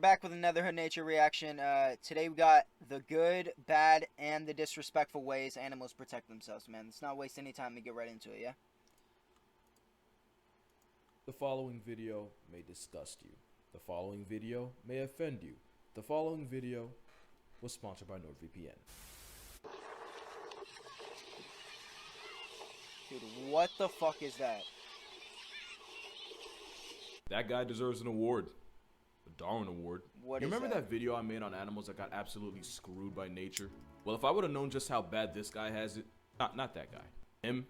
back with another Hood Nature reaction. Today we got the good, bad, and the disrespectful ways animals protect themselves, man. Let's not waste any time to get right into it, yeah? The following video may disgust you. The following video may offend you. The following video was sponsored by NordVPN. Dude, what the fuck is that? That guy deserves an award. A Darwin Award. What You is remember that? that video I made on animals that got absolutely screwed by nature? Well, if I would have known just how bad this guy has it, not that guy, him,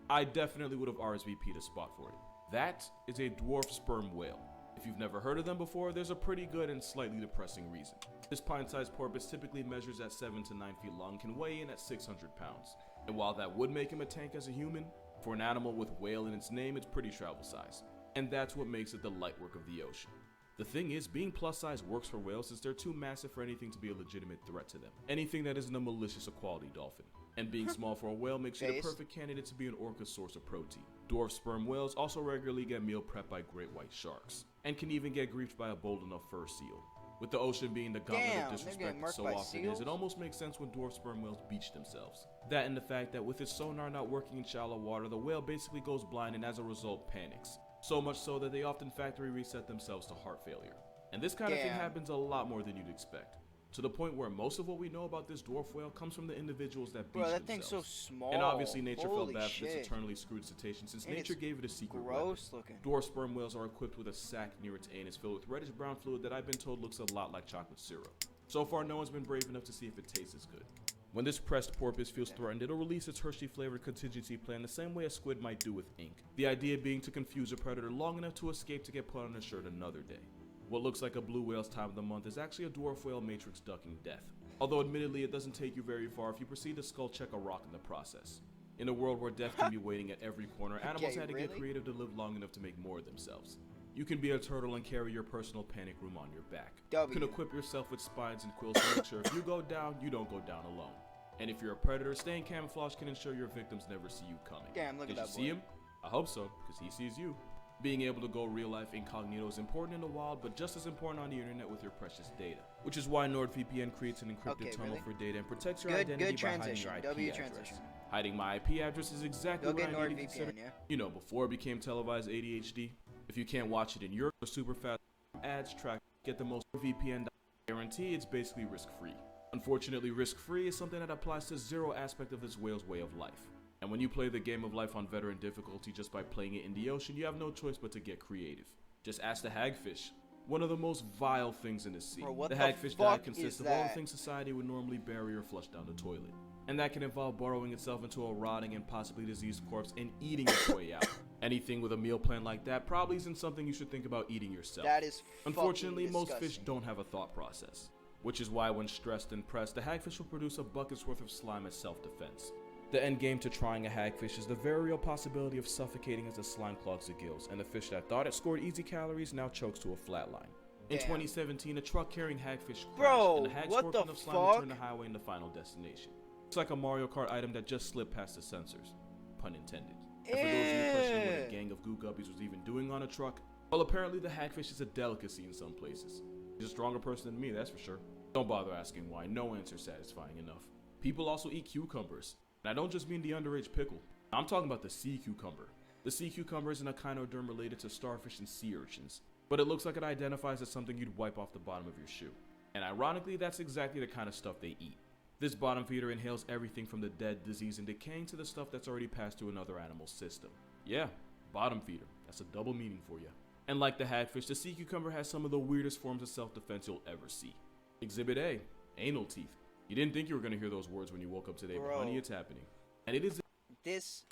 I definitely would have RSVP'd a spot for it. That is a dwarf sperm whale. If you've never heard of them before, there's a pretty good and slightly depressing reason. This pint-sized porpoise typically measures at 7 to 9 feet long, can weigh in at 600 pounds. And while that would make him a tank as a human, for an animal with whale in its name, it's pretty travel size. And that's what makes it the light work of the ocean. The thing is, being plus size works for whales since they're too massive for anything to be a legitimate threat to them. Anything that isn't a malicious equality dolphin. And being small for a whale makes you the perfect candidate to be an orca's source of protein. Dwarf sperm whales also regularly get meal prepped by great white sharks, and can even get griefed by a bold enough fur seal. With the ocean being the gauntlet of disrespect that so often is, it almost makes sense when dwarf sperm whales beach themselves. That and the fact that with its sonar not working in shallow water, the whale basically goes blind and as a result panics. So much so that they often factory reset themselves to heart failure. And this kind of thing happens a lot more than you'd expect. To the point where most of what we know about this dwarf whale comes from the individuals that beach themselves. That thing's so small. And obviously nature Holy felt bad for this shit. eternally screwed cetacean since nature gave it a secret gross weapon. looking. Dwarf sperm whales are equipped with a sac near its anus filled with reddish brown fluid that I've been told looks a lot like chocolate syrup. So far no one's been brave enough to see if it tastes as good. When this pressed porpoise feels threatened, it'll release its Hershey-flavored contingency plan the same way a squid might do with ink. The idea being to confuse a predator long enough to escape to get put on a shirt another day. What looks like a blue whale's time of the month is actually a dwarf whale matrix ducking death. Although admittedly it doesn't take you very far if you proceed to skull check a rock in the process. In a world where death can be waiting at every corner, animals had to get creative to live long enough to make more of themselves. You can be a turtle and carry your personal panic room on your back. You can equip yourself with spines and quills to make sure if you go down, you don't go down alone. And if you're a predator, staying camouflage can ensure your victims never see you coming. Damn, look at that boy. Did you see him? I hope so, because he sees you. Being able to go real life incognito is important in the wild, but just as important on the internet with your precious data. Which is why NordVPN creates an encrypted tunnel for data and protects your identity by hiding your IP address. Hiding my IP address is exactly what I need to consider. You know, before it became televised ADHD, if you can't watch it in Europe or super fast ads track, get the most VPN guarantee, it's basically risk-free. Unfortunately, risk-free is something that applies to zero aspect of this whale's way of life. And when you play the game of life on veteran difficulty just by playing it in the ocean, you have no choice but to get creative. Just ask the hagfish, one of the most vile things in the sea. The hagfish diet consists of all the things society would normally bury or flush down the toilet. And that can involve burrowing itself into a rotting and possibly diseased corpse and eating its way out. Anything with a meal plan like that probably isn't something you should think about eating yourself. That is Unfortunately, most disgusting. fish don't have a thought process. Which is why when stressed and pressed, the hagfish will produce a bucket's worth of slime as self-defense. The end game to trying a hagfish is the very real possibility of suffocating as the slime clogs the gills, and the fish that thought it scored easy calories now chokes to a flatline. In 2017, a truck carrying hagfish crashed, and the hag scored enough slime to turn the highway into final destination. It's like a Mario Kart item that just slipped past the sensors. Pun intended. And for those of you questioning what a gang of goo guppies was even doing on a truck, well, apparently the hagfish is a delicacy in some places. He's a stronger person than me, that's for sure. Don't bother asking why, no answer satisfying enough. People also eat cucumbers. And I don't just mean the underage pickle. I'm talking about the sea cucumber. The sea cucumber is an echinoderm related to starfish and sea urchins, but it looks like it identifies as something you'd wipe off the bottom of your shoe. And ironically, that's exactly the kind of stuff they eat. This bottom feeder inhales everything from the dead, diseased, and decaying to the stuff that's already passed through another animal's system. Yeah, bottom feeder. That's a double meaning for you. And like the hagfish, the sea cucumber has some of the weirdest forms of self-defense you'll ever see. Exhibit A, anal teeth. You didn't think you were going to hear those words when you woke up today, but honey, it's happening. And it is this.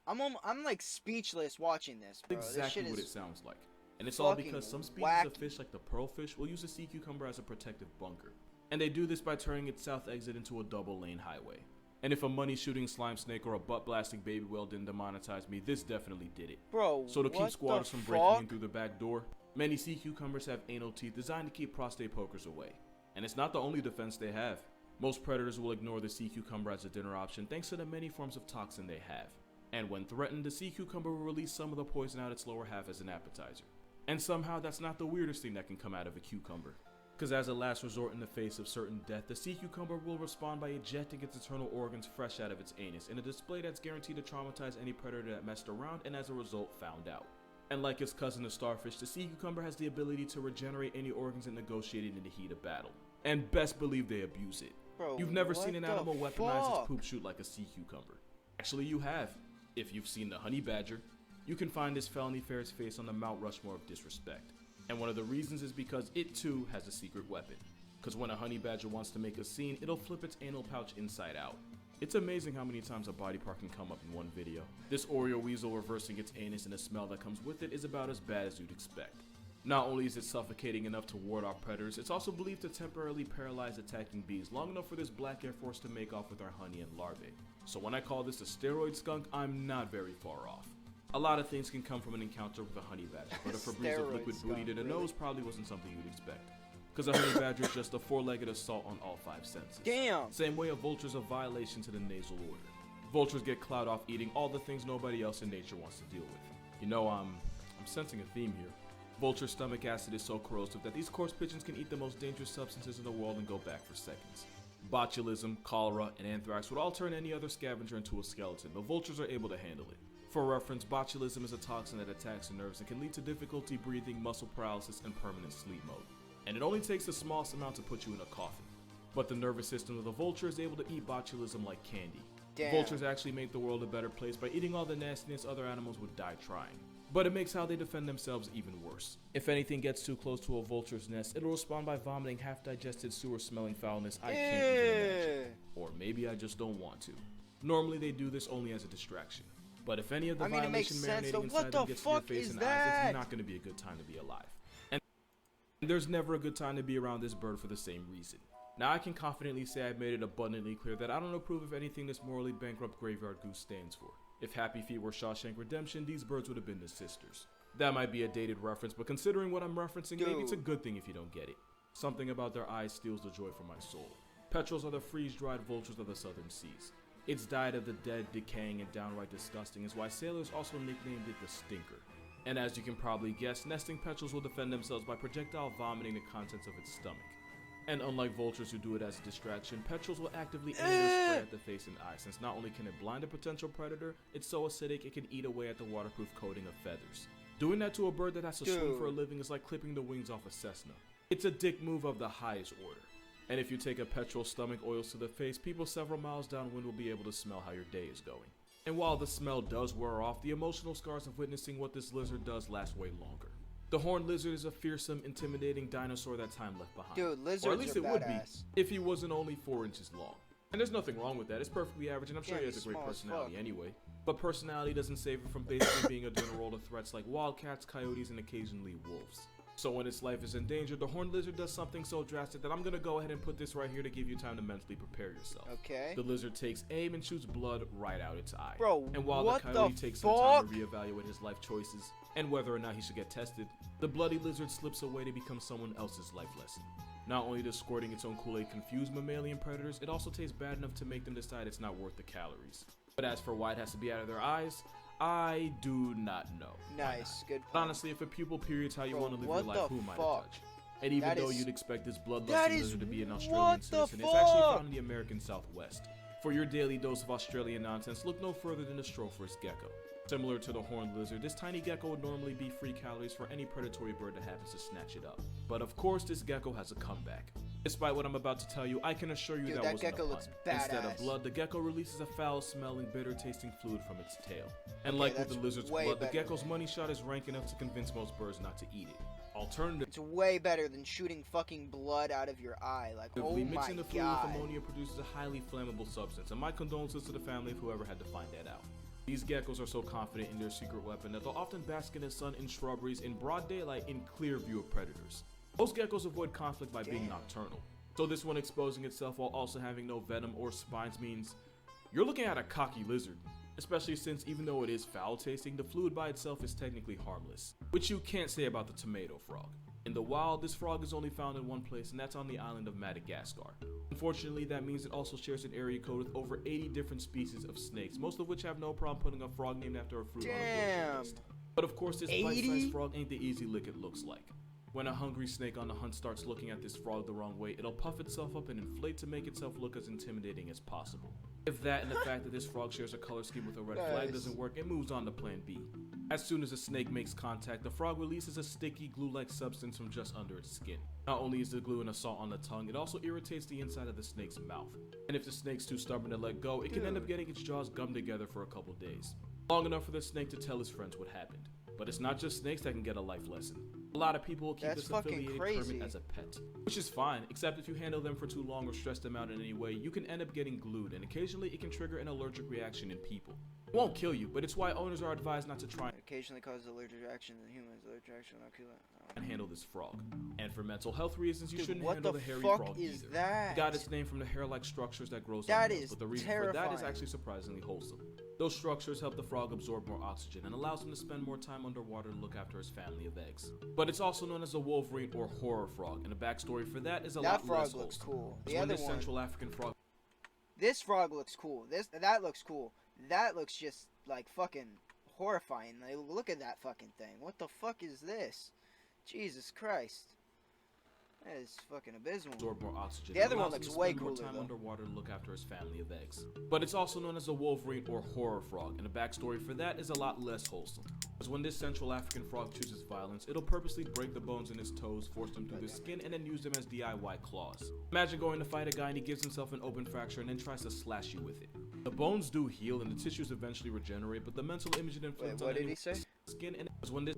I'm like speechless watching this, bro. Exactly this what it sounds like. And it's all because some species of fish like the pearlfish will use a sea cucumber as a protective bunker. And they do this by turning its south exit into a double-lane highway. And if a money-shooting slime snake or a butt-blasting baby whale didn't demonetize me, this definitely did it. Bro, so to keep squatters from breaking in through the back door, many sea cucumbers have anal teeth designed to keep prostate pokers away. And it's not the only defense they have. Most predators will ignore the sea cucumber as a dinner option thanks to the many forms of toxin they have. And when threatened, the sea cucumber will release some of the poison out its lower half as an appetizer. And somehow that's not the weirdest thing that can come out of a cucumber. Because as a last resort in the face of certain death, the sea cucumber will respond by ejecting its internal organs fresh out of its anus in a display that's guaranteed to traumatize any predator that messed around and as a result found out. And like its cousin the starfish, the sea cucumber has the ability to regenerate any organs it negotiated in the heat of battle. And best believe they abuse it. Bro, You've never seen an animal weaponize its fuck? poop chute like a sea cucumber. Actually, you have. If you've seen the honey badger, you can find this felony fair's face on the Mount Rushmore of disrespect. And one of the reasons is because it too has a secret weapon. Because when a honey badger wants to make a scene, it'll flip its anal pouch inside out. It's amazing how many times a body part can come up in one video. This Oreo weasel reversing its anus and the smell that comes with it is about as bad as you'd expect. Not only is it suffocating enough to ward off predators, it's also believed to temporarily paralyze attacking bees long enough for this black air force to make off with our honey and larvae. So when I call this a steroid skunk, I'm not very far off. A lot of things can come from an encounter with a honey badger, but a Febreze of liquid booty to the nose probably wasn't something you'd expect. Because a honey badger is just a four-legged assault on all five senses. Damn! Same way a vulture's a violation to the nasal order. Vultures get clout off eating all the things nobody else in nature wants to deal with. You know, I'm sensing a theme here. Vulture stomach acid is so corrosive that these corpse pigeons can eat the most dangerous substances in the world and go back for seconds. Botulism, cholera, and anthrax would all turn any other scavenger into a skeleton, but vultures are able to handle it. For reference, botulism is a toxin that attacks the nerves and can lead to difficulty breathing, muscle paralysis, and permanent sleep mode. And it only takes the smallest amount to put you in a coffin. But the nervous system of the vulture is able to eat botulism like candy. Damn. Vultures actually make the world a better place by eating all the nastiness other animals would die trying. But it makes how they defend themselves even worse. If anything gets too close to a vulture's nest, it'll respond by vomiting half-digested sewer-smelling foulness I can't even imagine. Or maybe I just don't want to. Normally they do this only as a distraction. But if any of the violation marinating inside them gets to your face and eyes, it's not going to be a good time to be alive. And there's never a good time to be around this bird for the same reason. Now I can confidently say I've made it abundantly clear that I don't approve of anything this morally bankrupt graveyard goose stands for. If Happy Feet were Shawshank Redemption, these birds would have been the sisters. That might be a dated reference, but considering what I'm referencing, maybe it's a good thing if you don't get it. Something about their eyes steals the joy from my soul. Petrels are the freeze-dried vultures of the southern seas. Its diet of the dead, decaying, and downright disgusting is why sailors also nicknamed it the Stinker. And as you can probably guess, nesting petrels will defend themselves by projectile vomiting the contents of its stomach. And unlike vultures who do it as a distraction, petrels will actively aim their spray at the face and eye, since not only can it blind a potential predator, it's so acidic it can eat away at the waterproof coating of feathers. Doing that to a bird that has to swim for a living is like clipping the wings off a Cessna. It's a dick move of the highest order. And if you take a petrel's stomach oils to the face, people several miles downwind will be able to smell how your day is going. And while the smell does wear off, the emotional scars of witnessing what this lizard does last way longer. The horned lizard is a fearsome, intimidating dinosaur that time left behind. Dude, lizards or at least are it would be, badass. if he wasn't only 4 inches long. And there's nothing wrong with that, it's perfectly average, and I'm sure Yeah, he has he's a great small as personality fuck. anyway. But personality doesn't save it from basically being a dinner roll to threats like wildcats, coyotes, and occasionally wolves. So when its life is in danger, the horned lizard does something so drastic that I'm gonna go ahead and put this right here to give you time to mentally prepare yourself. Okay. The lizard takes aim and shoots blood right out its eye. Bro, and while what the coyote the takes some time fuck? to reevaluate his life choices and whether or not he should get tested, the bloody lizard slips away to become someone else's life lesson. Not only does squirting its own Kool-Aid confuse mammalian predators, it also tastes bad enough to make them decide it's not worth the calories. But as for why it has to be out of their eyes, I do not know. Nice, good But point. honestly, if a pupil period's how you Bro, want to live what your life, the who am I to fuck? judge? And even That though is- you'd expect this that bloodlusty is lizard to be an what Australian the citizen, it's actually fuck? found in the American Southwest. For your daily dose of Australian nonsense, look no further than the Stropherus gecko. Similar to the horned lizard, this tiny gecko would normally be free calories for any predatory bird that happens to snatch it up. But of course, this gecko has a comeback. Despite what I'm about to tell you, I can assure you Dude, that that wasn't gecko a pun. looks Instead of badass. blood, the gecko releases a foul-smelling, bitter-tasting fluid from its tail. And Okay, like with the that's lizard's way blood, the better. gecko's money shot is rank enough to convince most birds not to eat it. Alternatively, It's way better than shooting fucking blood out of your eye. Like, oh my mixing the fluid with god. ammonia produces a highly flammable substance, and my condolences to the family of whoever had to find that out. These geckos are so confident in their secret weapon that they'll often bask in the sun in shrubberies in broad daylight in clear view of predators. Most geckos avoid conflict by being Damn. nocturnal, so this one exposing itself while also having no venom or spines means you're looking at a cocky lizard. Especially since even though it is foul tasting, the fluid by itself is technically harmless, which you can't say about the tomato frog. In the wild, this frog is only found in one place, and that's on the island of Madagascar. Unfortunately, that means it also shares an area code with over 80 different species of snakes, most of which have no problem putting a frog named after a fruit on a Damn. bullshit list. But of course, this 80? bite-sized frog ain't the easy lick it looks like. When a hungry snake on the hunt starts looking at this frog the wrong way, it'll puff itself up and inflate to make itself look as intimidating as possible. If that and the fact that this frog shares a color scheme with a red flag doesn't work, it moves on to plan B. As soon as a snake makes contact, the frog releases a sticky, glue-like substance from just under its skin. Not only is the glue an assault on the tongue, it also irritates the inside of the snake's mouth. And if the snake's too stubborn to let go, it can end up getting its jaws gummed together for a couple days. Long enough for the snake to tell his friends what happened. But it's not just snakes that can get a life lesson. A lot of people will keep this affiliated Kermit as a pet, which is fine, except if you handle them for too long or stress them out in any way, you can end up getting glued, and occasionally it can trigger an allergic reaction in people. It won't kill you, but it's why owners are advised not to try Occasionally causes allergic reaction in humans. Allergic reaction will not kill it. and handle this frog. And for mental health reasons, you Dude, shouldn't what handle the the hairy fuck frog is either. that? It got its name from the hair-like structures that grows That on males, is but the reason for that is terrifying. actually surprisingly wholesome. Those structures help the frog absorb more oxygen and allows him to spend more time underwater to look after his family of eggs. But it's also known as a wolverine or horror frog, and the backstory for that is a lot That frog less looks wholesome. cool. It's The when other this one, Central African frog this frog looks cool. That looks cool. That looks just like fucking horrifying. Like, look at that fucking thing. What the fuck is this? Jesus Christ. That is fucking abysmal. absorb more oxygen. The other and one allows him looks to way spend more cooler, time though. underwater to look after his family of eggs. But it's also known as a wolverine or horror frog, and the backstory for that is a lot less wholesome. Because when this Central African frog chooses violence, it'll purposely break the bones in his toes, force them through the skin, and then use them as DIY claws. Imagine going to fight a guy and he gives himself an open fracture and then tries to slash you with it. The bones do heal and the tissues eventually regenerate, but the mental image it inflicts on what did anyone's he say? skin and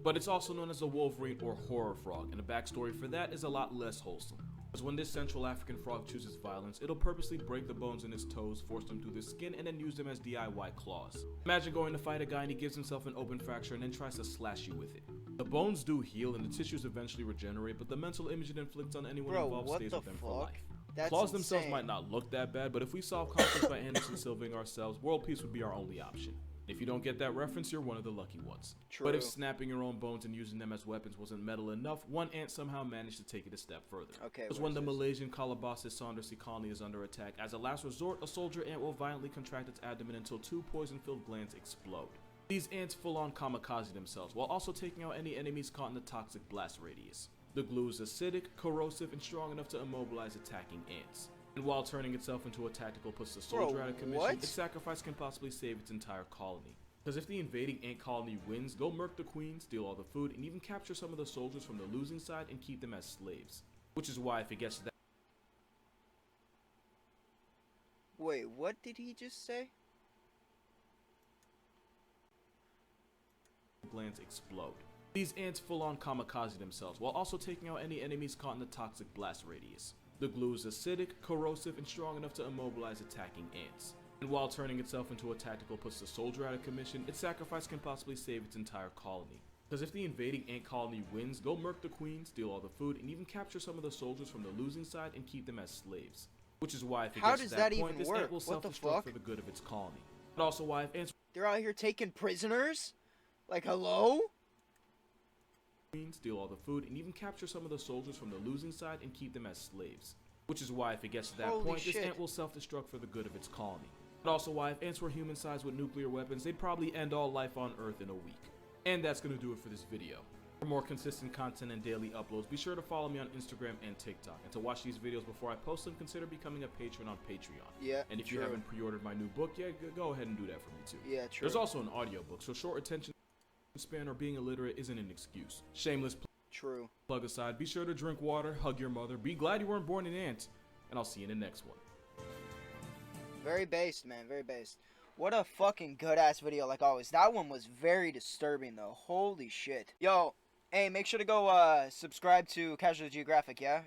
but it's also known as a wolverine or horror frog, and the backstory for that is a lot less wholesome. Because when this Central African frog chooses violence, it'll purposely break the bones in his toes, force them through the skin, and then use them as DIY claws. Imagine going to fight a guy and he gives himself an open fracture and then tries to slash you with it. The bones do heal and the tissues eventually regenerate, but the mental image it inflicts on anyone involved stays with them for life. That's Claws themselves insane. might not look that bad, but if we solve conflicts by Anderson Silving ourselves, world peace would be our only option. If you don't get that reference, you're one of the lucky ones. True. But if snapping your own bones and using them as weapons wasn't metal enough, one ant somehow managed to take it a step further. Okay, Because what when is the this? Malaysian Calabasas saundersy colony is under attack, as a last resort, a soldier ant will violently contract its abdomen until 2 poison-filled glands explode. These ants full-on kamikaze themselves, while also taking out any enemies caught in the toxic blast radius. The glue is acidic, corrosive, and strong enough to immobilize attacking ants. And while turning itself into a tactical puts the soldier out of commission, what? its sacrifice can possibly save its entire colony. Because if the invading ant colony wins, go murk the queen, steal all the food, and even capture some of the soldiers from the losing side and keep them as slaves. Which is why if it gets to that Wait, what did he just say? glands explode. These ants full-on kamikaze themselves, while also taking out any enemies caught in the toxic blast radius. The glue is acidic, corrosive, and strong enough to immobilize attacking ants. And while turning itself into a tactical puts the soldier out of commission, its sacrifice can possibly save its entire colony. Because if the invading ant colony wins, go murk the queen, steal all the food, and even capture some of the soldiers from the losing side and keep them as slaves. Which is why if it How gets does to that that point, even this work? ant will What the self-destruct fuck? for the good of its colony. But also why if ants They're out here taking prisoners? Like, hello? steal all the food, and even capture some of the soldiers from the losing side and keep them as slaves. Which is why if it gets to that Holy point, shit. this ant will self-destruct for the good of its colony. But also why if ants were human-sized with nuclear weapons, they'd probably end all life on Earth in a week. And that's gonna do it for this video. For more consistent content and daily uploads, be sure to follow me on Instagram and TikTok. And to watch these videos before I post them, consider becoming a patron on Patreon. Yeah, And if you true. haven't pre-ordered my new book yet, go ahead and do that for me too. Yeah, true. There's also an audiobook, so short attention span or being illiterate isn't an excuse. Shameless True. plug aside, be sure to drink water, hug your mother, be glad you weren't born an ant, and I'll see you in the next one. Very based, man. Very based. What a fucking good-ass video, like always. That one was very disturbing, though. Holy shit. Yo, hey, make sure to go, subscribe to Casual Geographic, yeah?